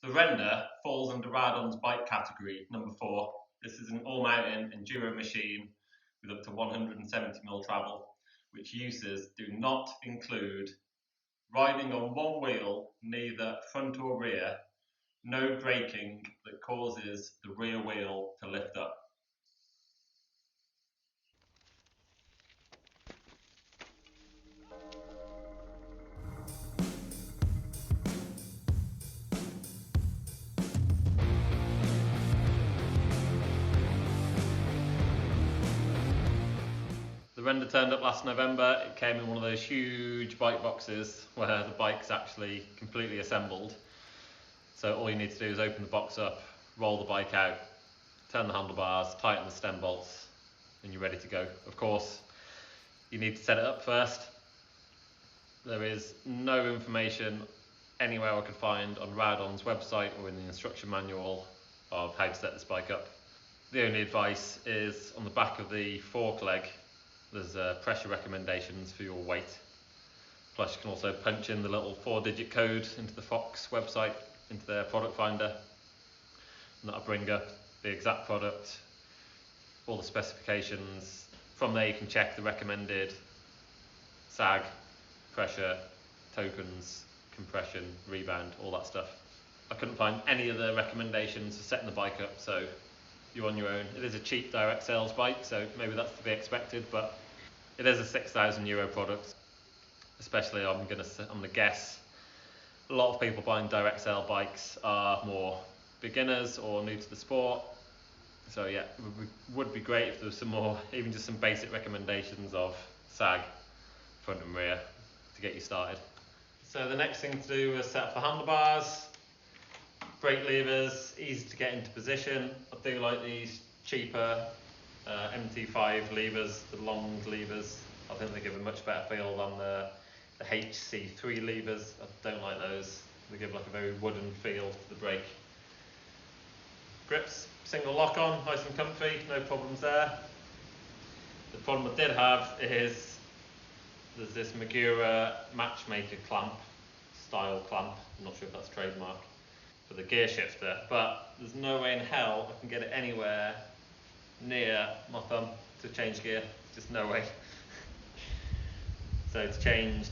The Render falls under Radon's bike category, number 4. This is an all-mountain enduro machine with up to 170mm travel, which uses do not include riding on one wheel, neither front or rear, no braking that causes the rear wheel to lift up. The Render turned up last November. It came in one of those huge bike boxes where the bike's actually completely assembled. So all you need to do is open the box up, roll the bike out, turn the handlebars, tighten the stem bolts, and you're ready to go. Of course, you need to set it up first. There is no information anywhere I could find on Radon's website or in the instruction manual of how to set this bike up. The only advice is on the back of the fork leg. There's pressure recommendations for your weight. Plus you can also punch in the little 4-digit code into the Fox website, into their product finder, and that'll bring up the exact product, all the specifications. From there you can check the recommended sag, pressure, tokens, compression, rebound, all that stuff. I couldn't find any of the recommendations for setting the bike up, so you're on your own. It is a cheap direct sales bike, so maybe that's to be expected, but it is a €6,000 product. Especially, I'm gonna guess a lot of people buying direct sale bikes are more beginners or new to the sport. So yeah, it would be great if there was some more, even just some basic recommendations of sag, front and rear, to get you started. So the next thing to do is set up the handlebars. Brake levers, easy to get into position. I do like these cheaper MT5 levers, the long levers. I think they give a much better feel than the HC3 levers. I don't like those. They give like a very wooden feel to the brake. Grips, single lock on, nice and comfy, no problems there. The problem I did have is there's this Magura Matchmaker clamp, style clamp, I'm not sure if that's trademark, for the gear shifter, but there's no way in hell I can get it anywhere near my thumb to change gear. Just no way. So to change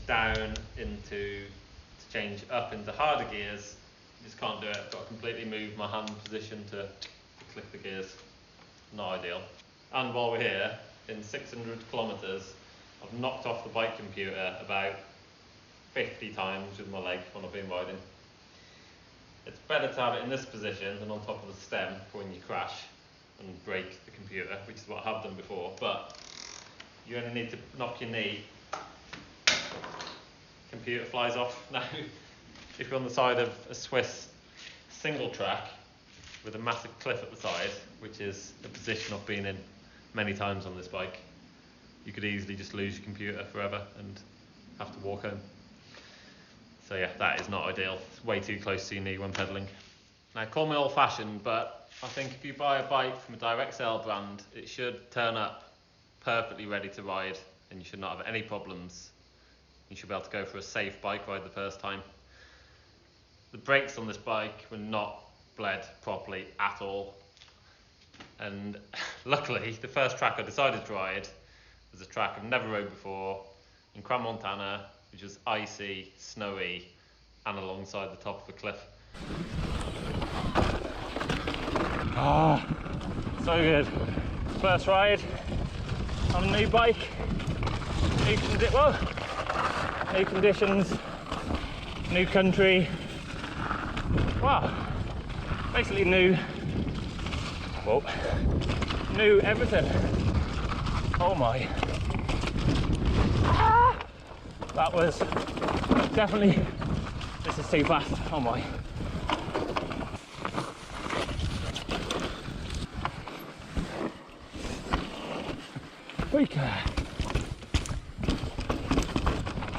up into harder gears, you just can't do it. I've got to completely move my hand position to click the gears. Not ideal. And while we're here, in 600 kilometers, I've knocked off the bike computer about 50 times with my leg when I've been riding. It's better to have it in this position than on top of the stem for when you crash and break the computer, which is what I have done before, but you only need to knock your knee, computer flies off. Now, if you're on the side of a Swiss single track with a massive cliff at the side, which is a position I've been in many times on this bike, you could easily just lose your computer forever and have to walk home. So yeah, that is not ideal. It's way too close to your knee when pedaling. Now, call me old-fashioned, but I think if you buy a bike from a direct sale brand, it should turn up perfectly ready to ride, and you should not have any problems. You should be able to go for a safe bike ride the first time. The brakes on this bike were not bled properly at all, and luckily the first track I decided to ride was a track I've never rode before in Crans Montana, which was icy, snowy, and alongside the top of a cliff. Ah, so good. First ride on a new bike, new conditions, new country. Wow, basically new everything. Oh my. That was definitely, this is too fast, oh my.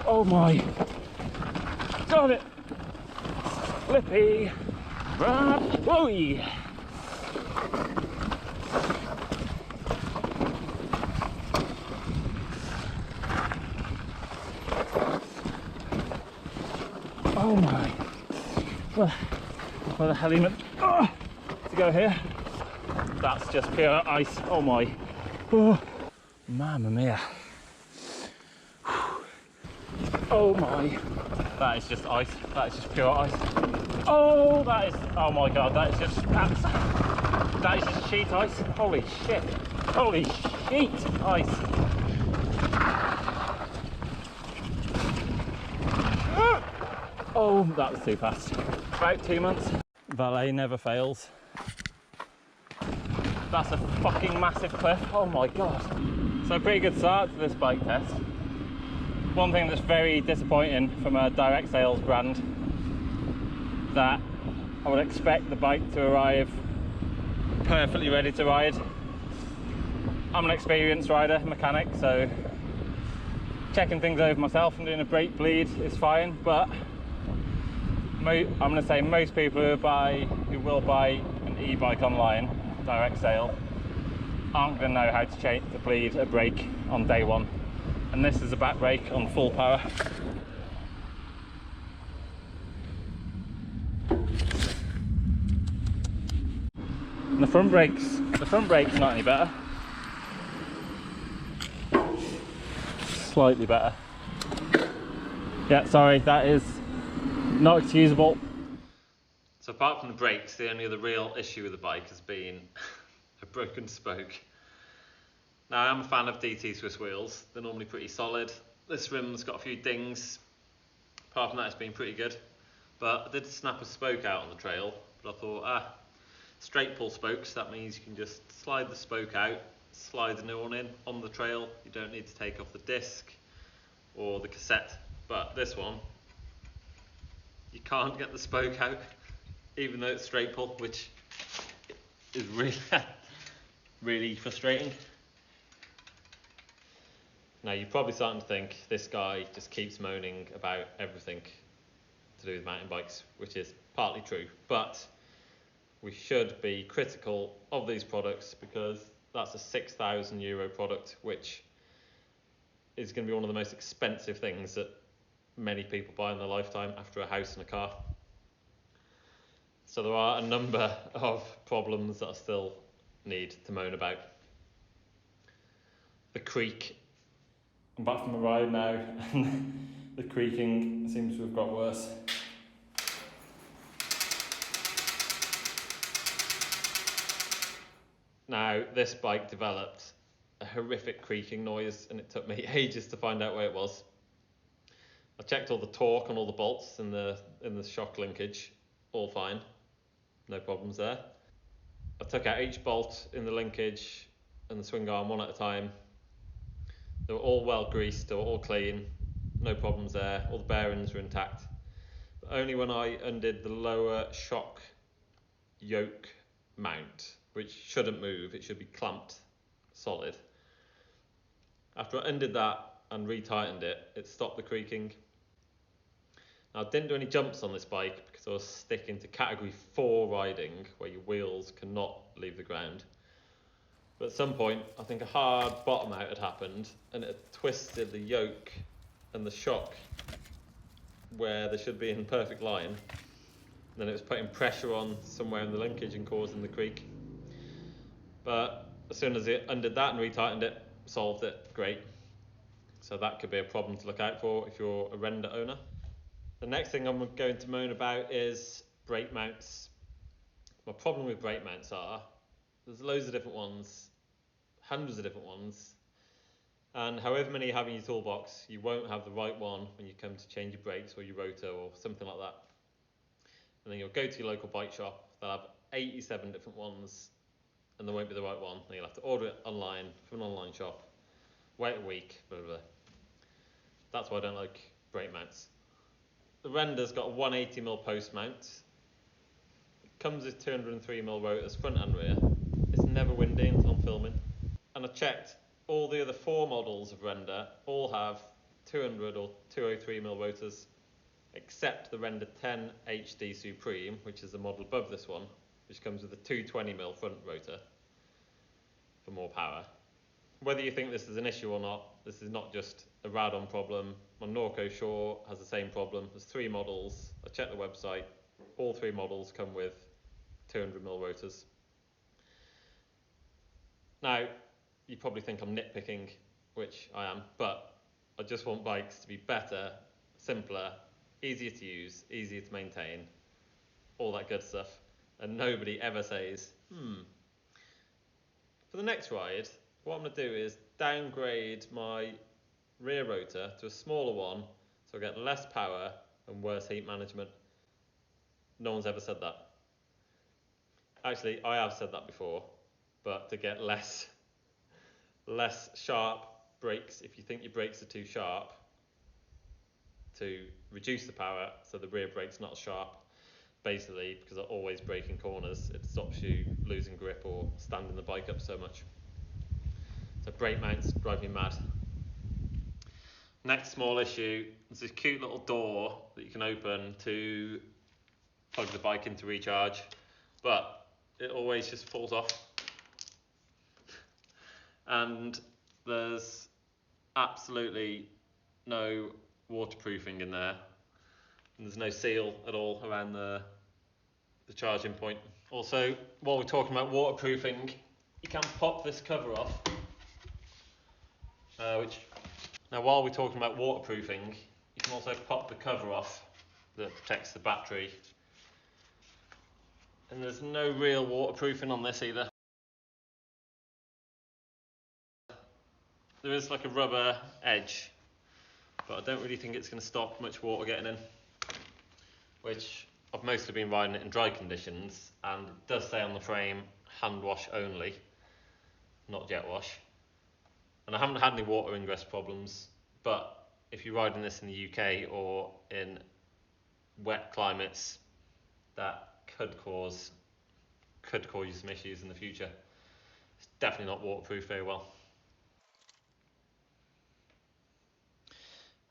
Oh my, got it. Slippy, right, whoa. Oh my, well, for the element to go here. That's just pure ice. Oh my. Oh, mamma mia. Oh my. That is just ice. That is just pure ice. Oh, that is, oh my god, that is just, that is just sheet ice. Holy shit. Holy sheet ice. Oh, that was too fast. About 2 months. Valet never fails. That's a fucking massive cliff. Oh my god. So pretty good start to this bike test. One thing that's very disappointing from a direct sales brand, that I would expect the bike to arrive perfectly ready to ride. I'm an experienced rider, mechanic, so checking things over myself and doing a brake bleed is fine, but I'm going to say most people who will buy an e-bike online, direct sale, aren't going to know how to bleed a brake on day one. And this is a back brake on full power. And the front brake's not any better. Slightly better. Yeah, sorry, that is not excusable. So apart from the brakes, the only other real issue with the bike has been a broken spoke. Now I am a fan of DT Swiss wheels, they're normally pretty solid. This rim's got a few dings, apart from that it's been pretty good. But I did snap a spoke out on the trail, but I thought, straight pull spokes, that means you can just slide the spoke out, slide the new one in on the trail. You don't need to take off the disc or the cassette. But this one, you can't get the spoke out, even though it's straight pull, which is really, really frustrating. Now you're probably starting to think this guy just keeps moaning about everything to do with mountain bikes, which is partly true, but we should be critical of these products because that's a €6,000 product, which is going to be one of the most expensive things that many people buy in their lifetime after a house and a car. So there are a number of problems that I still need to moan about. The creak. I'm back from a ride now and the creaking seems to have got worse. Now this bike developed a horrific creaking noise and it took me ages to find out where it was. I checked all the torque on all the bolts in the shock linkage, all fine, no problems there. I took out each bolt in the linkage and the swing arm one at a time. They were all well greased, they were all clean, no problems there, all the bearings were intact. But only when I undid the lower shock yoke mount, which shouldn't move, it should be clamped solid. After I undid that and retightened it, it stopped the creaking. Now I didn't do any jumps on this bike because I was sticking to category 4 riding, where your wheels cannot leave the ground. But at some point, I think a hard bottom out had happened and it had twisted the yoke and the shock where they should be in perfect line. And then it was putting pressure on somewhere in the linkage and causing the creak. But as soon as it undid that and retightened it, solved it, great. So that could be a problem to look out for if you're a render owner. The next thing I'm going to moan about is brake mounts. My problem with brake mounts are, there's loads of different ones, hundreds of different ones, and however many you have in your toolbox, you won't have the right one when you come to change your brakes or your rotor or something like that. And then you'll go to your local bike shop, they'll have 87 different ones, and there won't be the right one, and you'll have to order it online from an online shop, wait a week, blah, blah, blah. That's why I don't like brake mounts. The Render's got a 180mm post mount. It comes with 203mm rotors front and rear. It's never windy until I'm filming. And I checked, all the other 4 models of Render all have 200 or 203mm rotors, except the Render 10 HD Supreme, which is the model above this one, which comes with a 220mm front rotor for more power. Whether you think this is an issue or not, this is not just a Radon problem. My Norco Shore has the same problem. There's 3 models. I checked the website. all three models come with 200mm rotors. Now, you probably think I'm nitpicking, which I am, but I just want bikes to be better, simpler, easier to use, easier to maintain, all that good stuff. And nobody ever says, for the next ride, what I'm going to do is downgrade my rear rotor to a smaller one so I get less power and worse heat management. No one's ever said that. Actually, I have said that before, but to get less sharp brakes, if you think your brakes are too sharp, to reduce the power so the rear brake's not as sharp. Basically, because I always brake in corners, it stops you losing grip or standing the bike up so much. So brake mounts drive me mad. Next small issue, there's this cute little door that you can open to plug the bike into recharge, but it always just falls off. And there's absolutely no waterproofing in there. And there's no seal at all around the charging point. Also, while we're talking about waterproofing, you can pop this cover off. Now, while we're talking about waterproofing, you can also pop the cover off that protects the battery. And there's no real waterproofing on this either. There is like a rubber edge, but I don't really think it's going to stop much water getting in, which I've mostly been riding it in dry conditions, and it does say on the frame hand wash only, not jet wash. And I haven't had any water ingress problems, but if you're riding this in the UK or in wet climates, that could cause you some issues in the future. It's definitely not waterproof very well.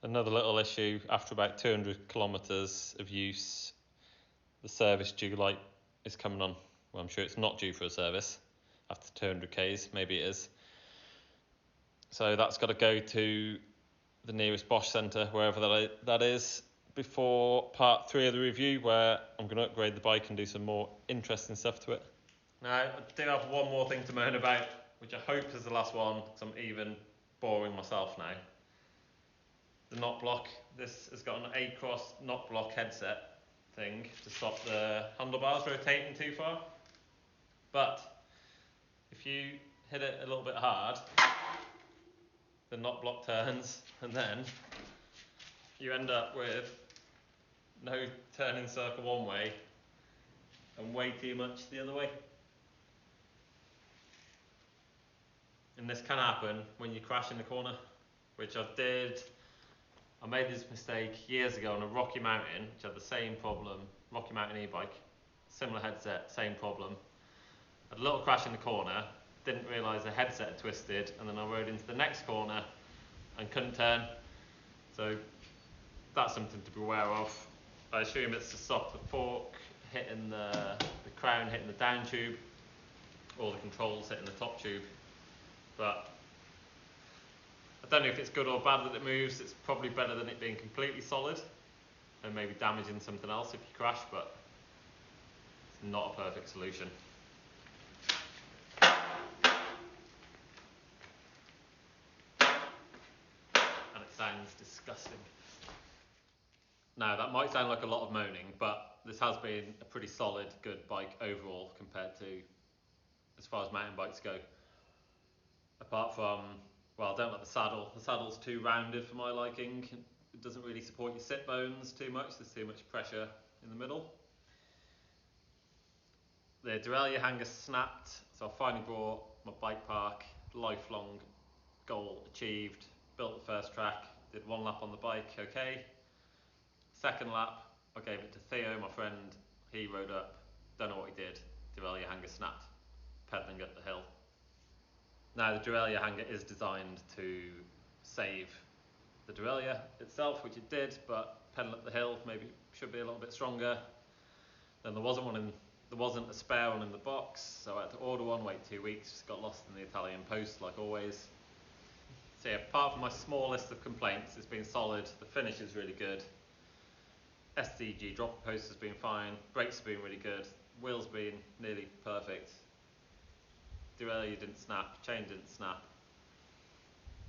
Another little issue, after about 200 kilometres of use, the service due light is coming on. Well, I'm sure it's not due for a service after 200 Ks, maybe it is. So that's got to go to the nearest Bosch centre, wherever that is, before part 3 of the review, where I'm going to upgrade the bike and do some more interesting stuff to it. Now, I do have one more thing to moan about, which I hope is the last one, because I'm even boring myself now. The knot block. This has got an A-cross knot block headset thing to stop the handlebars rotating too far. But if you hit it a little bit hard, the knot block turns, and then you end up with no turning circle one way and way too much the other way. And this can happen when you crash in the corner, which I did. I made this mistake years ago on a Rocky Mountain, which had the same problem. Rocky Mountain e-bike, similar headset, same problem. Had a little crash in the corner, didn't realise the headset had twisted, and then I rode into the next corner and couldn't turn. So that's something to be aware of. I assume it's to stop the fork hitting the crown hitting the down tube, or the controls hitting the top tube. But I don't know if it's good or bad that it moves. It's probably better than it being completely solid and maybe damaging something else if you crash, but it's not a perfect solution. And it sounds disgusting. Now, that might sound like a lot of moaning, but this has been a pretty solid, good bike overall compared to as far as mountain bikes go. Apart from, well, I don't like the saddle. The saddle's too rounded for my liking. It doesn't really support your sit bones too much. There's too much pressure in the middle. The derailleur hanger snapped, so I finally brought my bike park. Lifelong goal achieved. Built the first track, did one lap on the bike, okay. Second lap, I gave it to Theo, my friend. He rode up, don't know what he did. Derailleur hanger snapped, pedaling up the hill. Now, the derailleur hanger is designed to save the derailleur itself, which it did, but pedal up the hill maybe should be a little bit stronger. Then there wasn't a spare one in the box, so I had to order one, wait 2 weeks, just got lost in the Italian post like always. So yeah, apart from my small list of complaints, it's been solid. The finish is really good. SCG dropper post has been fine, brakes have been really good, wheels have been nearly perfect, derailleur didn't snap, chain didn't snap,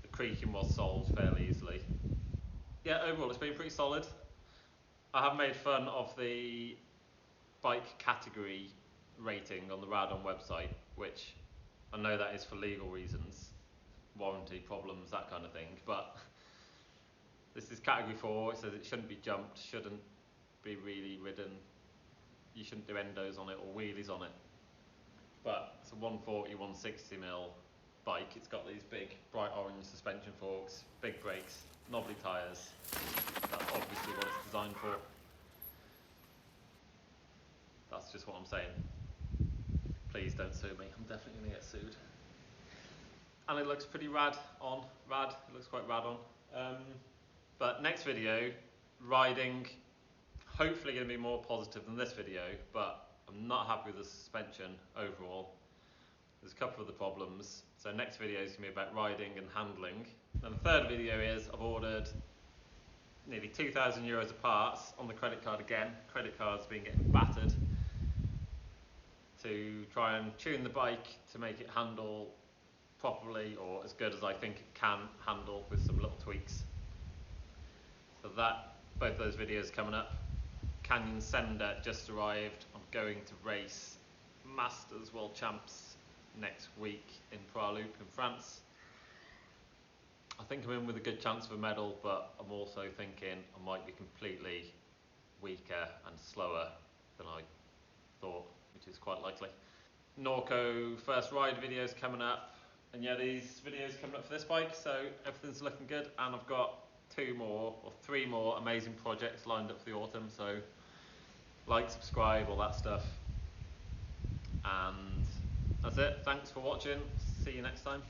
the creaking was solved fairly easily. Yeah, overall it's been pretty solid. I have made fun of the bike category rating on the Radon website, which I know that is for legal reasons, warranty problems, that kind of thing, but this is category 4, it says it shouldn't be jumped, shouldn't be really ridden, you shouldn't do endos on it or wheelies on it. But it's a 140, 160mm bike, it's got these big bright orange suspension forks, big brakes, knobbly tyres. That's obviously what it's designed for. That's just what I'm saying. Please don't sue me, I'm definitely going to get sued. And it looks pretty rad, it looks quite rad on. But next video, riding, hopefully going to be more positive than this video, but I'm not happy with the suspension overall. There's a couple of the problems. So next video is going to be about riding and handling. And the third video is I've ordered nearly €2,000 of parts on the credit card again. Credit card's been getting battered to try and tune the bike to make it handle properly or as good as I think it can handle with some little tweaks. So both those videos coming up. Canyon Sender just arrived. I'm going to race Masters World Champs next week in Praloop in France. I think I'm in with a good chance of a medal, but I'm also thinking I might be completely weaker and slower than I thought, which is quite likely. Norco first ride videos coming up, and yeah, these videos coming up for this bike, so everything's looking good, and I've got 3 more amazing projects lined up for the autumn, so like, subscribe, all that stuff. And that's it. Thanks for watching. See you next time.